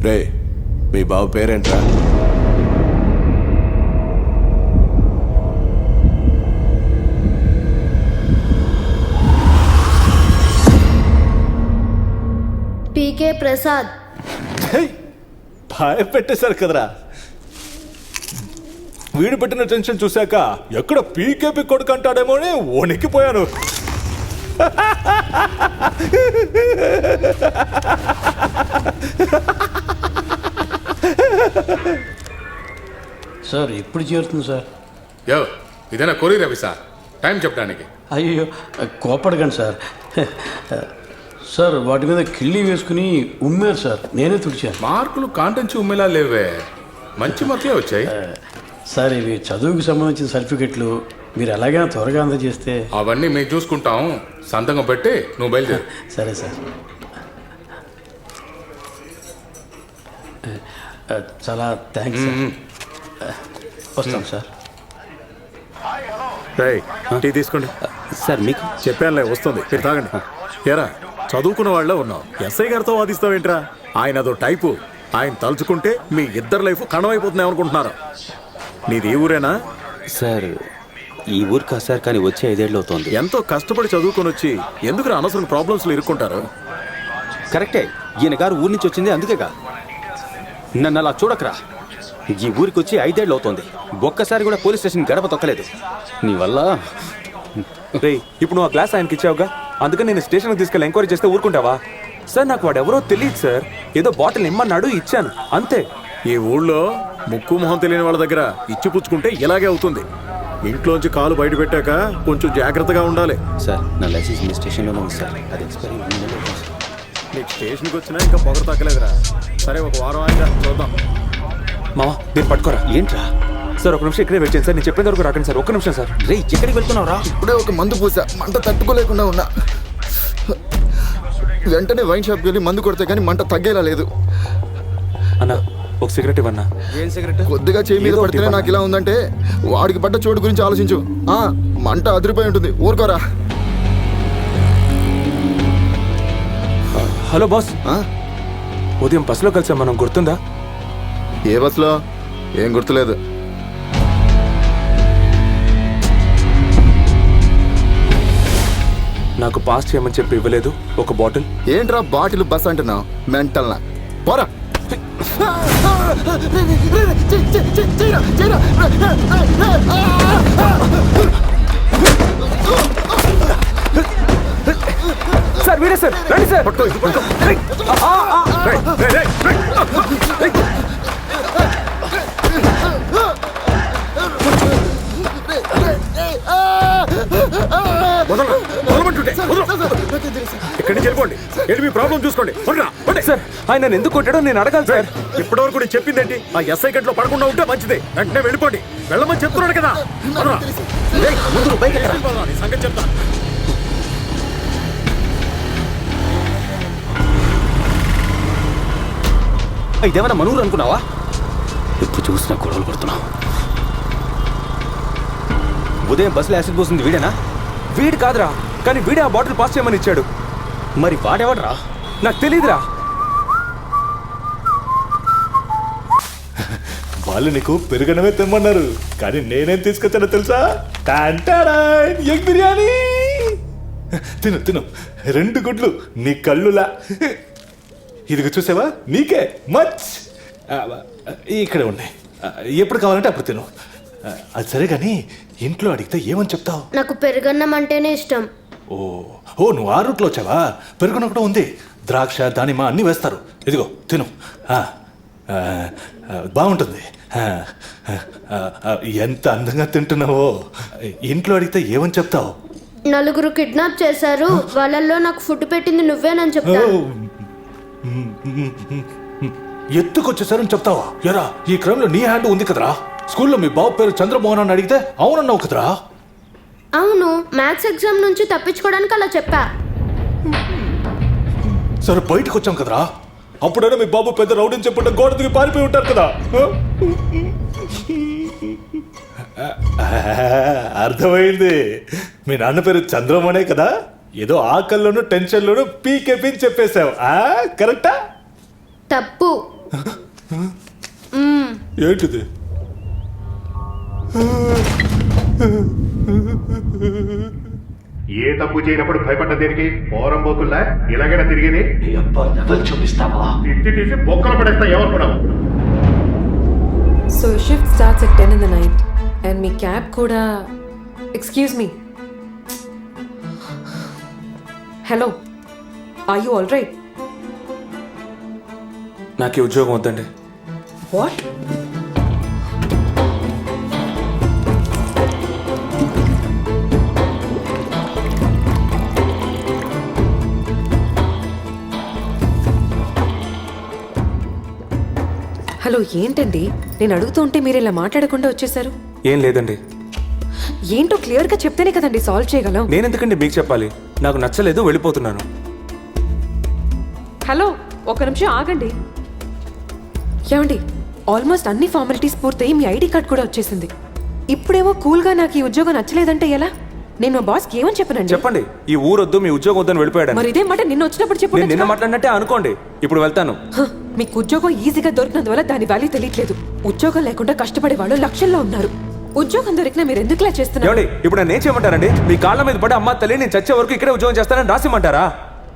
రే మీ బాబు పేరేంట్రా? పీకే ప్రసాద్. భయపెట్టేశారు కదరా. వీడు పెట్టిన టెన్షన్ చూశాక ఎక్కడ పీకేపీ కొడుకు అంటాడేమో అని వణికిపోయాను. సార్ ఎప్పుడు చేరుతుంది సార్? యో ఇదేనా కొరియర్ రవి సార్, టైం చెప్పడానికి. అయ్యో కోపడకండి సార్. సార్ వాటి మీద కిళ్ళి వేసుకుని ఉమ్మారు సార్, నేనే తుడిచాను. మార్కులు కాంటెంచి ఉమ్మేలా లేవే, మంచి మార్కులే వచ్చాయి. సార్ ఇవి చదువుకు సంబంధించిన సర్టిఫికెట్లు మీరు ఎలాగైనా త్వరగా అందజేస్తే. అవన్నీ మేము చూసుకుంటాం, సంతకం పెట్టి నువ్వు బయలుదేరు. సరే సార్. చాలా థ్యాంక్స్ సార్. వస్తాం సార్. టీ తీసుకోండి సార్. మీకు చెప్పానులే, వస్తుంది, మీరు తాగండి. ఏరా చదువుకున్న వాళ్ళే ఉన్నావు, ఎస్ఐ గారితో వాదిస్తావేంట్రా? ఆయన అదో టైపు, ఆయన తలుచుకుంటే మీ ఇద్దరు లైఫ్ కణమైపోతుంది అనుకుంటున్నారు. నీది ఈ ఊరేనా? సార్ ఈ ఊరు కాదు సార్, కానీ వచ్చి 5 ఏళ్ళు అవుతుంది. ఎంతో కష్టపడి చదువుకొని వచ్చి ఎందుకు అనవసరం ప్రాబ్లమ్స్లో ఇరుక్కుంటారు? కరెక్టే, ఈయన గారు ఊరి నుంచి వచ్చింది అందుకేగా. నన్ను అలా చూడకరా. ఈ ఊరికి వచ్చి 5 ఏళ్ళు అవుతుంది, ఒక్కసారి కూడా పోలీస్ స్టేషన్ గడప తొక్కలేదు. నీ వల్ల. రే ఇప్పుడు నువ్వు ఆ గ్లాస్ ఆయనకి ఇచ్చావుగా, అందుకని నేను స్టేషన్కి తీసుకెళ్ళి ఎంక్వైరీ చేస్తే ఊరుకుంటావా? సార్ నాకు వాడు ఎవరో తెలియదు సార్, ఏదో బాటిల్ ఇమ్మన్నాడు ఇచ్చాను అంతే. ఈ ఊళ్ళో ముక్కు మొహం తెలియని వాళ్ళ దగ్గర ఇచ్చి పుచ్చుకుంటే ఇలాగే అవుతుంది. ఇంట్లోంచి కాలు బయట పెట్టాక కొంచెం జాగ్రత్తగా ఉండాలి. సార్ నా లైసెన్స్ మీ స్టేషన్లోనే ఉంది సార్, అది ఎక్స్పైరీ. నీకు స్టేషన్కి వచ్చినా ఇంకా పొగరు తగ్గలేదురా. సరే ఒక వారం ఆయన చూద్దాం. మావా నేను పట్టుకోరా. ఏంట్రా సార్ ఒక నిమిషం ఇక్కడే వెయిట్ చేయండి సార్, నేను చెప్పేంత వరకు రాకండి సార్. ఒక్క నిమిషం సార్. రే ఎక్కడికి వెళ్తున్నావు రా? ఇప్పుడే ఒక మందు పూసా, మంట తట్టుకోలేకుండా ఉన్నా. వెంటనే వైన్ షాప్కి వెళ్ళి మందు కొడితే కానీ మంట తగ్గేలా లేదు. అన్నా ఒక సిగరెట్ ఇవ్వన్నా. ఏం సిగరెట్? కొద్దిగా చేయి మీద పడితేనే నాకు ఇలా ఉందంటే వాడికి పడ్డ చోటు గురించి ఆలోచించు. మంట అదిరిపోయి ఉంటుంది, ఊరుకోరా. హలో బాస్, ఉదయం బస్సులో కలిసాం మనం, గుర్తుందా? ఏ బస్సులో? ఏం గుర్తులేదు. నాకు పాస్ చేయమని చెప్పి ఇవ్వలేదు ఒక బాటిల్. ఏంట్రా బాటిల్ బస్ అంటున్నావు? మెంటల్ నా పోరా. సార్ వీడే సార్, రండి సార్. ఇక్కడి నుంచి వెళ్ళిపోండి, వెళ్ళి మీ ప్రాబ్లం చూసుకోండి. సార్ ఆయన నన్ను ఎందుకు కొట్టాడో నేను అడగాలి సార్. ఇప్పటివరకు నేను చెప్పిందేంటి? ఆ ఎస్ఐ గంటలో పడకుండా ఉంటే మంచిదే. వెంటనే వెళ్ళిపోండి, వెళ్ళమని చెప్తున్నాడు కదా. సంగతి చెప్తా. ఇదేమన్నా మనూరు అనుకున్నావా? ఎప్పుడు చూసినా గొడవలు పడుతున్నావు. ఉదయం బస్సులో యాసిడ్ పోసింది వీడేనా? వీడు కాదురా, కానీ వీడే ఆ బాటిల్ పాస్ చేయమని ఇచ్చాడు. మరి వాడెవడరా? నాకు తెలీదురా. వాళ్ళు నీకు పెరుగనమే తెమ్మన్నారు, కానీ నేనేం తీసుకొచ్చానో తెలుసా? ఎగ్ బిర్యానీ. తిను తిను, 2 గుడ్లు నీ కళ్ళులా. ఇదిగో చూసావా, నీకే మచ్. ఇక్కడే ఉన్నాయి, ఎప్పుడు కావాలంటే అప్పుడు తిను. అది సరే కానీ ఇంట్లో అడిగితే ఏమని చెప్తావు? నాకు పెరుగన్నం అంటేనే ఇష్టం. ఓ నువ్వు ఆ రూట్లో వచ్చావా? పెరుగున కూడా ఉంది, ద్రాక్ష దానిమ్మ అన్నీ వేస్తారు. ఇదిగో తిను, బాగుంటుంది. ఎంత అందంగా తింటున్నావో. ఇంట్లో అడిగితే ఏమని చెప్తావు? 4 కిడ్నాప్ చేశారు, వాళ్ళల్లో నాకు ఫుడ్ పెట్టింది నువ్వేనని చెప్తా. ఎత్తుకొచ్చేసారని చెప్తావా? ఎరా ఈ క్రమంలో నీ హ్యాండ్ ఉంది కదరా. స్కూల్లో మీ బాబు పేరు చంద్రమోహన్ అని అడిగితే అవునన్నావు కదరా. అవును, మ్యాథ్స్ ఎగ్జామ్ నుంచి తప్పించుకోవడానికి అలా చెప్పా. సరే బయటకు వచ్చాం కదరా, అప్పుడైనా మీ బాబు పెద్ద రౌడీని చెప్పుంటే గోడ దిగి పారిపోయి ఉంటారు కదా. అర్థమైంది, మీ నాన్న పేరు చంద్రమోహనే కదా. ఏదో ఆకల్లోనూ టెన్షన్లోనూ పీకేపీ చెప్పేశావు. కరెక్టా? తప్పు. ఏంటిది? ఏ తప్పు చేయనప్పుడు భయపడ్డ దేనికి పోరం పోకుల్లా ఇలాగైనా తిరిగేది చూపిస్తావా? తిట్టి తీసి బొక్కలు పడేస్తా ఏమనుకున్నావు? So shift starts at 10 in the night and మీ క్యాబ్ కూడా excuse me hello are you all right? నాకు ఈ ఉద్యోగం వద్దండి. వాట్? హలో ఏంటండి, నేను అడుగుతూ ఉంటే మీరు ఇలా మాట్లాడకుండా వచ్చేసారు. ఏం లేదండి. ఏంటో క్లియర్గా చెప్తేనే కదండి సాల్వ్ చేయగలం. నేను ఎందుకండి మీకు చెప్పాలి? నాకు నచ్చలేదు, వెళ్ళిపోతున్నాను. హలో ఒక నిమిషం ఆగండి. ఏమండి, ఆల్మోస్ట్ అన్ని ఫార్మాలిటీస్ పూర్తయి మీ ఐడి కార్డ్ కూడా వచ్చేసింది. ఇప్పుడేమో కూల్గా నాకు ఈ ఉద్యోగం నచ్చలేదంటే ఎలా? నేను మా బాస్కి ఏమని చెప్పనండి? చెప్పండి, ఈ ఊరొద్దు, మీ ఉద్యోగం వద్దని వెళ్ళిపోయాడు. మరి ఇదే మాట నిన్న వచ్చినప్పుడు నేను నిన్న చెప్పండి. మాట్లాడినట్టే అనుకోండి. ఇప్పుడు వెళ్తాను. మీకు ఉద్యోగం ఈజీగా దొరికినందువల్ల దాని వాల్యూ తెలియట్లేదు. ఉద్యోగం లేకుండా కష్టపడే వాళ్ళు లక్షల్లో ఉన్నారు. ఉద్యోగం దొరికినా మీరు ఎందుకులా చేస్తున్నారు? ఏమండి, ఇప్పుడు నన్ను ఏం చేయమంటారండి? మీ కాళ్ళ మీద పడి అమ్మ తల్లి నేను చచ్చే వరకు ఇక్కడే ఉద్యోగం చేస్తానని రాసిమంటారా?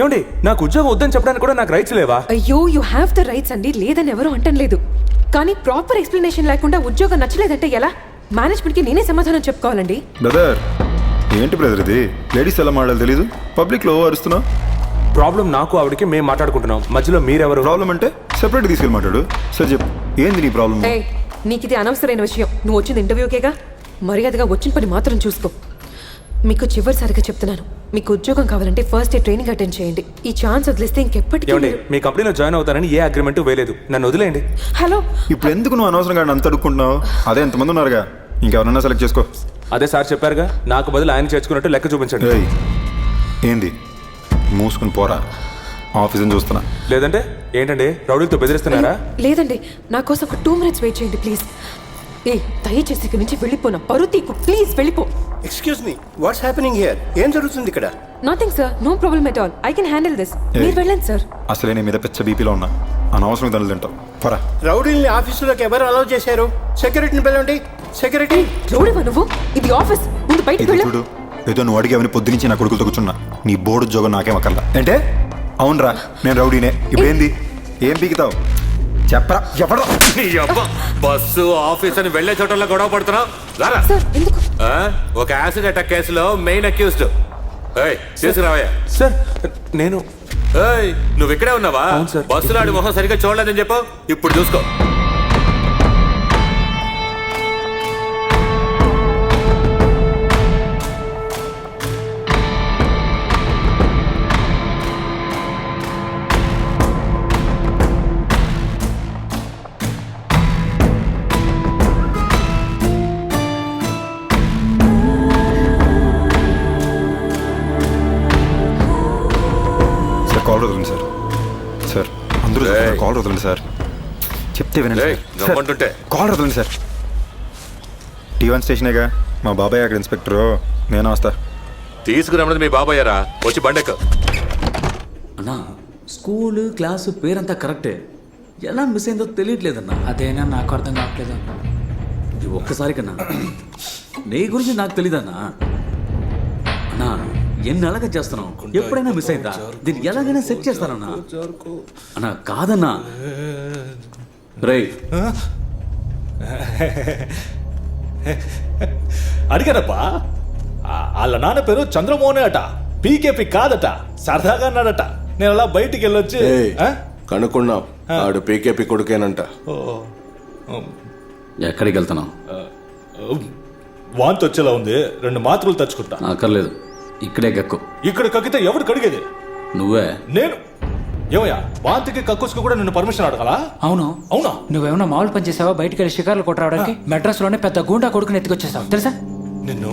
ఏమండి, నాకు ఉద్యోగం వద్దని చెప్పడానికి కూడా నాకు రైట్స్ లేవా? అయ్యో, యూ హ్యావ్ ద రైట్స్ అండి, లేదని ఎవరు అంటం లేదు. కానీ ప్రాపర్ ఎక్స్ప్లెనేషన్ లేకుండా ఉద్యోగం నచ్చలేదంటే ఎలా? మేనేజ్మెంట్కి నేనే సమాధానం చెప్పుకోవాలండి. బ్రదర్ ఏంటి బ్రదర్ ఇది? లేడీస్ ఎలా మాట్లాడాలి తెలీదు, పబ్లిక్లో అరుస్తున్నావు. ప్రాబ్లం నాకు ఆవిడకి మేము మాట్లాడుకుంటున్నాం, మధ్యలో మీరెవరు? ప్రాబ్లం అంటే సెపరేట్ తీసుకెళ్ళి మాట్లాడు. సరే చెప్పు, ఏంది నీ ప్రాబ్లం? ఏయ్, నీకు ఇది అనవసరమైన విషయం. నువ్వు వచ్చింది ఇంటర్వ్యూకేగా, మర్యాదగా వచ్చిన పని మాత్రం చూసుకో. మీకు చివరిసారిగా చెప్తున్నాను, మీకు ఉద్యోగం కావాలంటే ఫస్ట్ డే ట్రైనింగ్ అటెండ్ చేయండి. ఈ ఛాన్స్ వదిలేస్తే ఇంకెప్పటికీ ఏమండి, మీ కంపెనీలో జాయిన్ అవుతానని ఏ అగ్రిమెంట్ వేయలేదు, నన్ను వదిలేయండి. హలో, ఇప్పుడు ఎందుకు నువ్వు అనవసరంగా అంత అడుక్కుంటున్నావు? అదే ఎంతమంది ఉన్నారుగా, ఇంకెవరన్నా సెలెక్ట్ చేసుకో. అదే సార్ చెప్పారుగా, నాకు బదులు ఆయన చేర్చుకున్నట్టు లెక్క చూపించండి. ఏయ్, ఏంది మూసుకుని పోరా, ఆఫీస్ని చూస్తున్నా. లేదంటే ఏంటండి, రౌడీలతో బెదిరిస్తున్నారా? లేదండి, నా కోసం ఒక 2 minutes వెయిట్ చేయండి ప్లీజ్. ఏ దయచేసి ఇక్కడి నుంచి వెళ్ళిపోనా, పరువు తీకు, ప్లీజ్ వెళ్ళిపో. Excuse me, what's happening here? ఏం జరుగుతుంది ఇక్కడ? Nothing sir, no problem at all, I can handle this. మీరు వెళ్ళండి సార్. అసలే నీ మీద పెద్ద బీపీలో ఉన్నా, అనవసరం దండలు తింటావు. పోరా. రౌడీల్ని ఆఫీసులోకి ఎవరు అలౌ చేశారు? సెక్యూరిటీని పిలవండి. సెక్యూరిటీ. రౌడీవా నువ్వు? ఇది ఆఫీస్, ముందు బయటికి ఇది వెళ్ళు. చూడు, ఏదో నువ్వు అడిగావని పొద్దునుంచి నా కొడుకులతో కూర్చున్నా. నీ బోర్డు ఉద్యోగం నాకేం అక్కర్లా. అంటే అవునరా, నేను రౌడీనే. ఇప్పుడేంది, ఏం పీకుతావు చెప్పరా? ఎవరా బస్సు ఆఫీస్ అని వెళ్లే చోటల్లో గొడవ పడుతున్నావు? సార్ ఎందుకు? ఒక యాసిడ్ అటాక్ కేసులో మెయిన్ అక్యూజ్డ్. తీసుకురావయ్యా. సార్ నేను నువ్వు ఇక్కడే ఉన్నావా? అవును సార్. బస్సులో ఆడి మొహం సరిగ్గా చూడలేదని చెప్పు. ఇప్పుడు చూసుకో. కాల్ వదలండి సార్. సార్ అందరూ కాల్ వదలండి సార్, చెప్తే వినండి సార్. కాల్ వదలండి సార్. T1 స్టేషనేగా, మా బాబాయ్ అక్కడ ఇన్స్పెక్టరు, నేను వస్తా. తీసుకురమ్మది మీ బాబాయ్యారా? వచ్చి బండెక్క. అన్నా, స్కూలు క్లాసు పేరంతా కరెక్టే, ఎలా మిస్ అయిందో తెలియట్లేదన్నా. అదేనా నాకు అర్థం కావట్లేదు. ఇది ఒక్కసారి కన్నా నీ గురించి నాకు తెలీదన్నా. అన్నా, ఎన్నెలాగా చేస్తున్నావు? ఎప్పుడైనా మిస్ అయిందా? దీన్ని ఎలాగైనా సెట్ చేస్తానన్నా. అన్నా కాదన్నా. రే అడిగారబ్బా, వాళ్ళ నాన్న పేరు చంద్రమోహనే అట, పీకేపీ కాదట, సరదాగా అన్నాడట. నేను అలా బయటికి వెళ్ళొచ్చి కనుక్కున్నాం, ఆడు పీకేపీ కొడుకేనంట. ఎక్కడికి వెళ్తున్నావు? వాంతి వచ్చేలా ఉంది, 2 మాత్రలు తెచ్చుకుంటా. అక్కర్లేదు, ఇక్కడే కక్కు. ఇక్కడ కక్కితే ఎవరు కడిగేది? నువ్వే. నేను? ఏమయ్యా, వాంతికి కక్కుసుకు కూడా నిన్ను పర్మిషన్ అడగాలా? అవును. అవునా? నువ్వేమన్నా మామూలు పని చేసావా? బయటికి వెళ్ళి షికార్లు కొట్టరావడానికి మెడ్రాస్ లోనే పెద్ద గూండా కొడుకుని ఎత్తుకొచ్చేసావు తెలుసా? నిన్ను